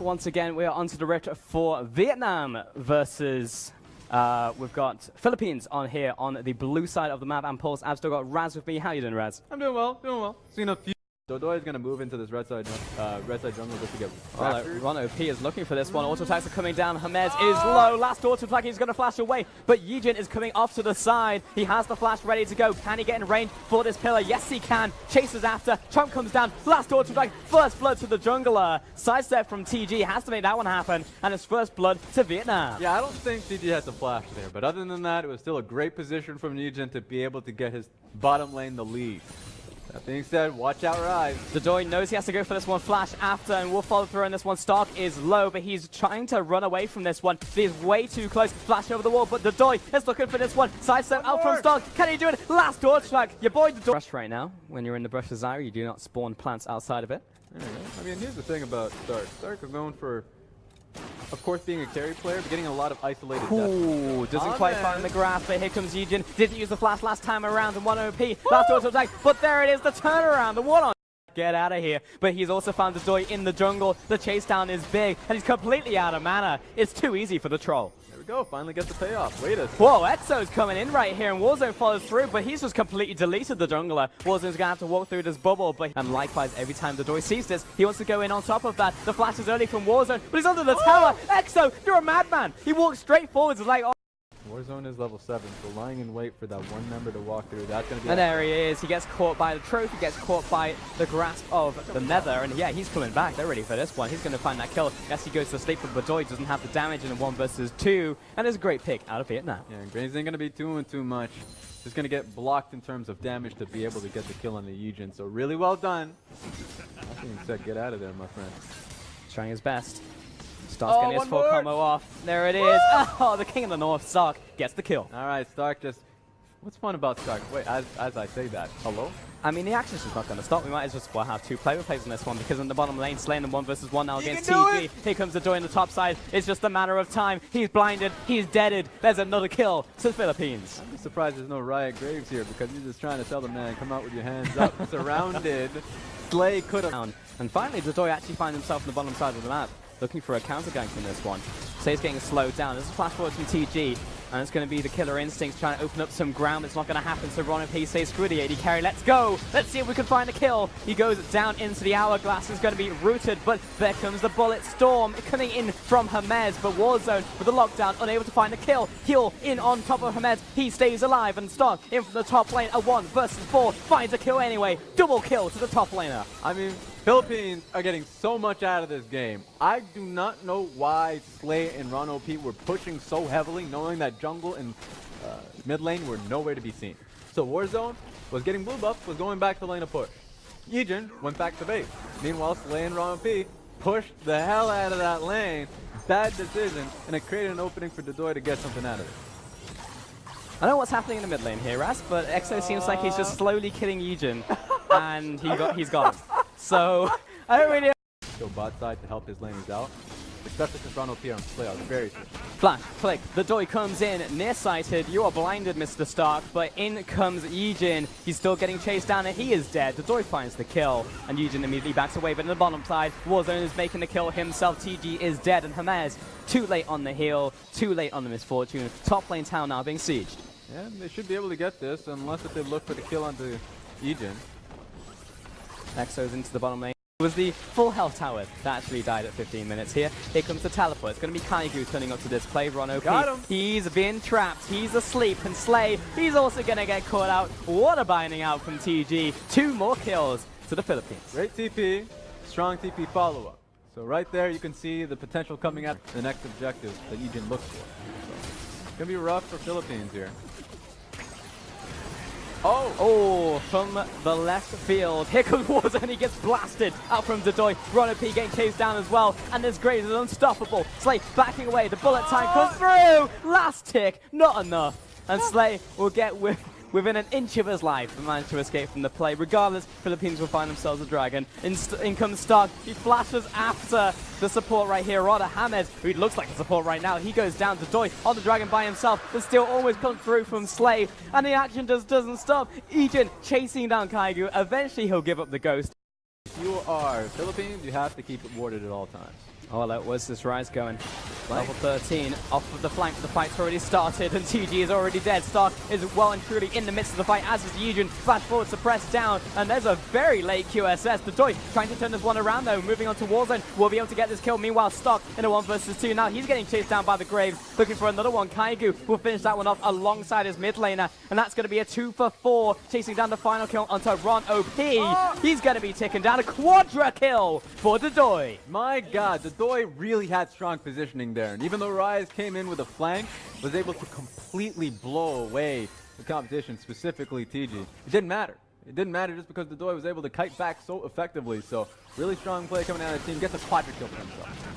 back once again. We are onto the rift for Vietnam versus we've got Philippines on here on the blue side of the map. And Pulse, I've still got Raz with me. How you doing, Raz? I'm doing well, Seen a few. ďocioj is going to move into this red side jungle just to get raptured. Ron OP is looking for this one. Auto attacks are coming down. Hermes is low. Last auto attack, he's going to flash away. But Yijin is coming off to the side. He has the flash ready to go. Can he get in range for this pillar? Yes, he can. Chases after. Trump comes down. Last auto attack. First blood to the jungler. Sidestep from TG has to make that one happen. And it's first blood to Vietnam. Yeah, I don't think TG has a flash there. But other than that, it was still a great position from Yijin to be able to get his bottom lane the lead. That being said, watch out, Rise. ďocioj knows he has to go for this one. Flash after, and will follow through on this one. Stark is low, but he's trying to run away from this one. He's way too close. Flash over the wall, but ďocioj is looking for this one. Sidestep out from Stark. Can he do it? Last torch track. Your boy ďocioj. Brush right now. When you're in the brush desire, you do not spawn plants outside of it. I mean, here's the thing about Stark. Stark is going for, of course, being a carry player, but getting a lot of isolated Ooh, doesn't quite find the grasp, but here comes Yijin. Didn't use the flash last time around, and 1 OP. Last auto attack, but there it is, the turnaround, the one on. Get out of here. But he's also found ďocioj in the jungle. The chase down is big, and he's completely out of mana. It's too easy for the troll. There we go, finally gets the payoff. Wait a second. Whoa, Exo's coming in right here, and Warzone follows through, but he's just completely deleted the jungler. Warzone's gonna have to walk through this bubble, but and likewise, every time ďocioj sees this, he wants to go in on top of that. The flash is early from Warzone, but he's under the tower. Exo, you're a madman. He walks straight forwards like, oh. Warzone is level 7, so lying in wait for that one member to walk through. That's going to be. And there he is. He gets caught by the trophy, gets caught by the grasp of the nether, and yeah, he's coming back. They're ready for this one. He's going to find that kill. Yes, he goes to sleep, but ďocioj doesn't have the damage in a 1 versus 2, and it's a great pick out of Vietnam. Yeah, Graves ain't going to be doing too much. Just going to get blocked in terms of damage to be able to get the kill on the Yijin. So really well done. That being said, get out of there, my friend. Trying his best. Stark's getting his full combo off. There it is. Oh, the King of the North, Stark, gets the kill. All right, Stark just... What's fun about Stark? Wait, as I say that, hello? I mean, the action's just not going to stop. We might as well have 2 player plays on this one, because in the bottom lane, slaying them 1 versus 1 now against TG. Here comes ďocioj on the top side. It's just a matter of time. He's blinded. He's deaded. There's another kill to the Philippines. I'm surprised there's no Riot Graves here, because you're just trying to tell the man, come out with your hands up. Surrounded. Slay could have... And finally, ďocioj actually finds himself on the bottom side of the map, looking for a counter gank from this one. Slay's getting slowed down. There's a flash forward from TG, and it's going to be the killer instincts trying to open up some ground. It's not going to happen, so Ron OP says screw the AD carry. Let's go! Let's see if we can find a kill. He goes down into the hourglass. It's going to be rooted, but there comes the bullet storm coming in from Hermes, but Warzone with the lockdown, unable to find a kill. Heal in on top of Hermes. He stays alive, and Stark in from the top lane. A 1 versus 4 finds a kill anyway. Double kill to the top laner. I mean, Philippines are getting so much out of this game. I do not know why Slay and Ron OP were pushing so heavily, knowing that jungle and mid lane were nowhere to be seen. So Warzone was getting blue buff, was going back to lane of push. Yijin went back to base. Meanwhile, Slay and Ron OP pushed the hell out of that lane. Bad decision, and it created an opening for ďocioj to get something out of it. I don't know what's happening in the mid lane here, Ras, but Exo seems like he's just slowly killing Yijin, and he's got him. So, I don't really... Go bot side to help his laners out, especially since Ron OP on Slay are very switchy. Flash, flick, the ďocioj comes in, nearsighted, you are blinded, Mr. Stark, but in comes Yijin. He's still getting chased down, and he is dead. The ďocioj finds the kill, and Yijin immediately backs away, but in the bottom side, Warzone is making the kill himself. TG is dead, and Hermes, too late on the heal, too late on the misfortune. Top lane town now being sieged. Yeah, they should be able to get this, unless if they look for the kill onto Yijin. Exo's into the bottom lane. It was the full health tower that actually died at 15 minutes here. Here comes the teleport. It's going to be Kaigu turning up to this play. Ron OP. Got him. He's been trapped. He's asleep. And Slay, he's also going to get caught out. What a binding out from TG. 2 more kills to the Philippines. Great TP, strong TP follow-up. So right there you can see the potential coming at the next objective that Yijin looks for. So it's going to be rough for Philippines here. Oh, from the left field. Here comes Warzone, he gets blasted out from ďocioj. Ron OP getting chased down as well, and this Graves is unstoppable. Slay backing away, the bullet time comes through! Last tick, not enough. And Slay will get within an inch of his life and manage to escape from the play. Regardless, Philippines will find themselves a dragon. In comes Stark, he flashes after the support right here, Rada Hamed, who looks like a support right now. He goes down to ďocioj on the dragon by himself, but still always comes through from Slay, and the action just doesn't stop. Yijin chasing down Kaigu. Eventually, he'll give up the ghost. If you are Philippines, you have to keep it warded at all times. Oh, look, where's this Rise going? Level 13, off of the flank, the fight's already started, and TG is already dead. Stark is well and truly in the midst of the fight, as is Yijun. Flash forward, suppressed down, and there's a very late QSS. Ďoďoj trying to turn this one around though, moving on to Warzone, will be able to get this kill. Meanwhile, Stark in a 1 versus 2. Now he's getting chased down by the Graves, looking for another one. Kaigu will finish that one off alongside his mid laner, and that's going to be a 2 for 4, chasing down the final kill onto Ron OP. He's going to be taken down, a quadra kill for Ďoďoj. My god, Ďoďoj really had strong positioning there, and even though Rise came in with a flank, was able to completely blow away the competition, specifically TG. It didn't matter. It didn't matter just because Ďoďoj was able to kite back so effectively. So really strong play coming out of the team, gets a quadra kill for himself.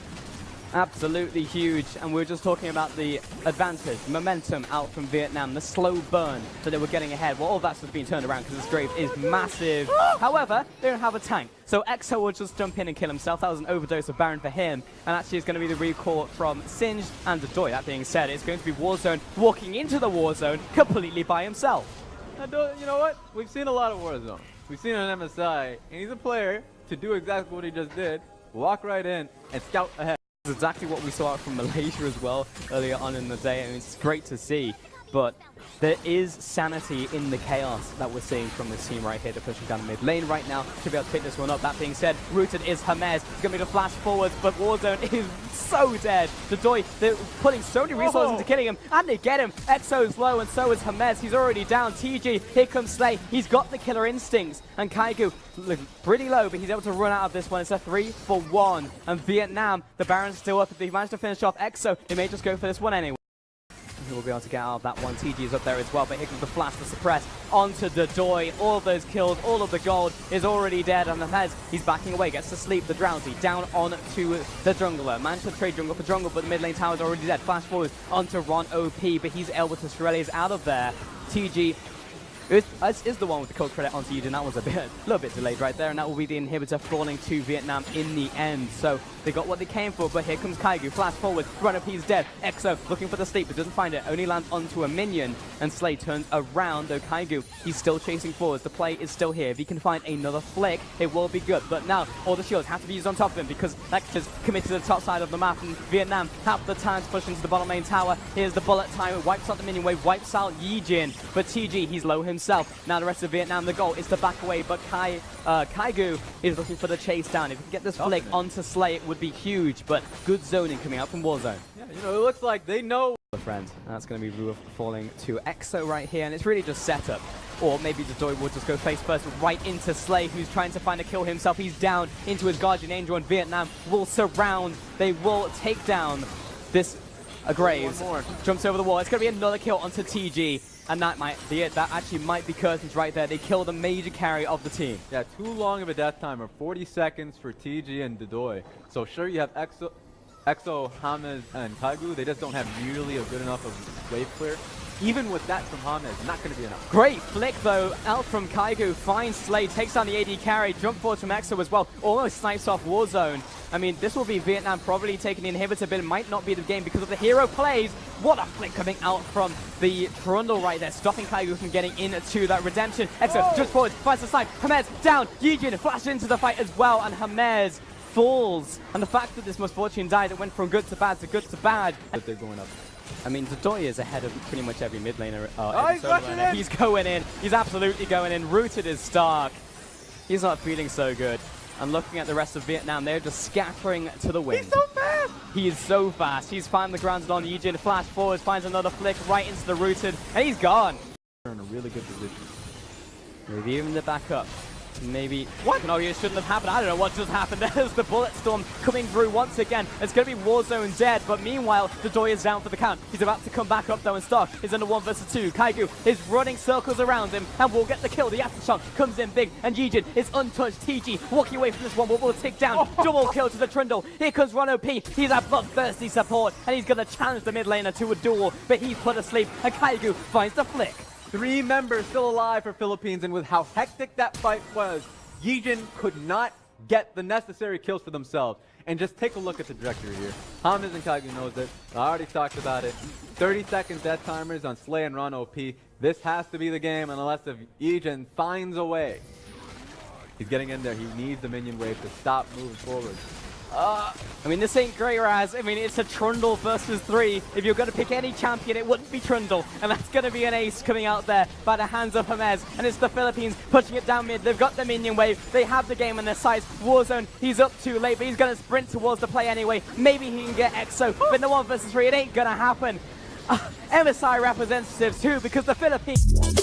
Absolutely huge, and we were just talking about the advantage, momentum out from Vietnam, the slow burn that they were getting ahead. Well, all that's just been turned around because this Grave is massive. However, they don't have a tank, so EXO will just jump in and kill himself. That was an overdose of Baron for him, and actually it's going to be the recall from Singed and Ďoďoj. That being said, it's going to be Warzone walking into the Warzone completely by himself. You know what? We've seen a lot of Warzone. We've seen an MSI, and he's a player to do exactly what he just did, walk right in and scout ahead. It's exactly what we saw out from Malaysia as well earlier on in the day, and it's great to see. But there is sanity in the chaos that we're seeing from this team right here. They're pushing down the mid lane right now to be able to pick this one up. That being said, rooted is Hermes. It's going to be the flash forwards, but Warzone is so dead. Ďoďoj, they're putting so many resources into killing him, and they get him. EXO's low, and so is Hermes. He's already down. TG, here comes Slay. He's got the killer instincts, and Kaigu looking pretty low, but he's able to run out of this one. It's a 3 for 1, and Vietnam, the Baron's still up. If they manage to finish off EXO, they may just go for this one anyway. He will be able to get out of that one. TG is up there as well, but here comes the flash to suppress onto Ďoďoj. All of those kills, all of the gold is already dead, and Hermes, he's backing away, gets to sleep. The Drowsy down onto the jungler. Managed to trade jungle for jungle, but the mid lane tower is already dead. Flash forward onto Ron OP, but he's able to Shirelles out of there. TG is the one with the code credit onto Yijun. That was a little bit delayed right there, and that will be the inhibitor falling to Vietnam in the end. So they got what they came for, but here comes Kaigu. Flash forward, Run OP is dead. EXO looking for the sleep, but doesn't find it. Only lands onto a minion, and Slay turns around, though Kaigu, he's still chasing forwards. The play is still here. If he can find another flick, it will be good. But now, all the shields have to be used on top of him, because that's just committed to the top side of the map, and Vietnam have the time to push into the bottom lane tower. Here's the bullet time. It wipes out the minion wave, wipes out Yijun, but TG, he's low himself. Now the rest of Vietnam, the goal is to back away, but Kaigu is looking for the chase down. If we can get this flick onto Slay, it would be huge, but good zoning coming out from Warzone. Yeah, you know, it looks like they know. Friend, that's going to be Rua falling to EXO right here, and it's really just setup. Or maybe Ďoďoj will just go face first right into Slay, who's trying to find a kill himself. He's down into his Guardian Angel, and Vietnam will surround. They will take down this Graves. Jumps over the wall. It's going to be another kill onto TG. And that might be it. That actually might be curtains right there. They killed a major carry of the team. Yeah, too long of a death timer. 40 seconds for TG and Ďoďoj. So sure, you have EXO, Hermes, and Kaigu. They just don't have nearly a good enough of wave clear. Even with that from Hermes, not going to be enough. Great flick though, out from Kaigu, finds Slay, takes down the AD carry, jump forward from EXO as well, almost snipes off Warzone. I mean, this will be Vietnam probably taking the inhibitor, but it might not be the game because of the hero plays. What a flick coming out from the Trundle right there, stopping Kaigu from getting into that redemption. EXO just forward, finds the snipe, Hermes down, Yijun flashes into the fight as well, and Hermes falls. And the fact that this Misfortune died, it went from good to bad to good to bad. But they're going up. I mean, Ďoďoj is ahead of pretty much every mid laner. He's rushing in! He's going in. He's absolutely going in. Rooted is Stark. He's not feeling so good. And looking at the rest of Vietnam, they're just scattering to the wind. He's so fast! He is so fast. He's found the grounded on Yijun. Flash forward, finds another flick right into the Rooted, and he's gone. They're in a really good position. Maybe even the back up. Maybe. What? No, it shouldn't have happened. I don't know what just happened. There's the bullet storm coming through once again. It's going to be Warzone dead, but meanwhile, Ďoďoj is down for the count. He's about to come back up though, and Stark is in a 1 versus 2. Kaigu is running circles around him, and will get the kill. The aftershock comes in big, and Yijun is untouched. TG walking away from this one, but will take down. Double kill to the Trundle. Here comes Ron OP. He's a bloodthirsty support, and he's going to challenge the mid laner to a duel, but he's put asleep, and Kaigu finds the flick. 3 members still alive for Philippines, and with how hectic that fight was, Yijun could not get the necessary kills for themselves. And just take a look at the trajectory here. Hermes and Kaigu knows it. I already talked about it. 30 seconds death timers on Slay and Ron OP. This has to be the game unless if Yijun finds a way. He's getting in there. He needs the minion wave to stop moving forward. I mean, this ain't great, Raz. I mean, it's a Trundle versus 3. If you're going to pick any champion, it wouldn't be Trundle. And that's going to be an ace coming out there by the hands of Hermes. And it's the Philippines pushing it down mid. They've got the minion wave. They have the game on their sides. Warzone, he's up too late, but he's going to sprint towards the play anyway. Maybe he can get EXO. But in the 1 versus 3, it ain't going to happen. MSI representatives too, because the Philippines...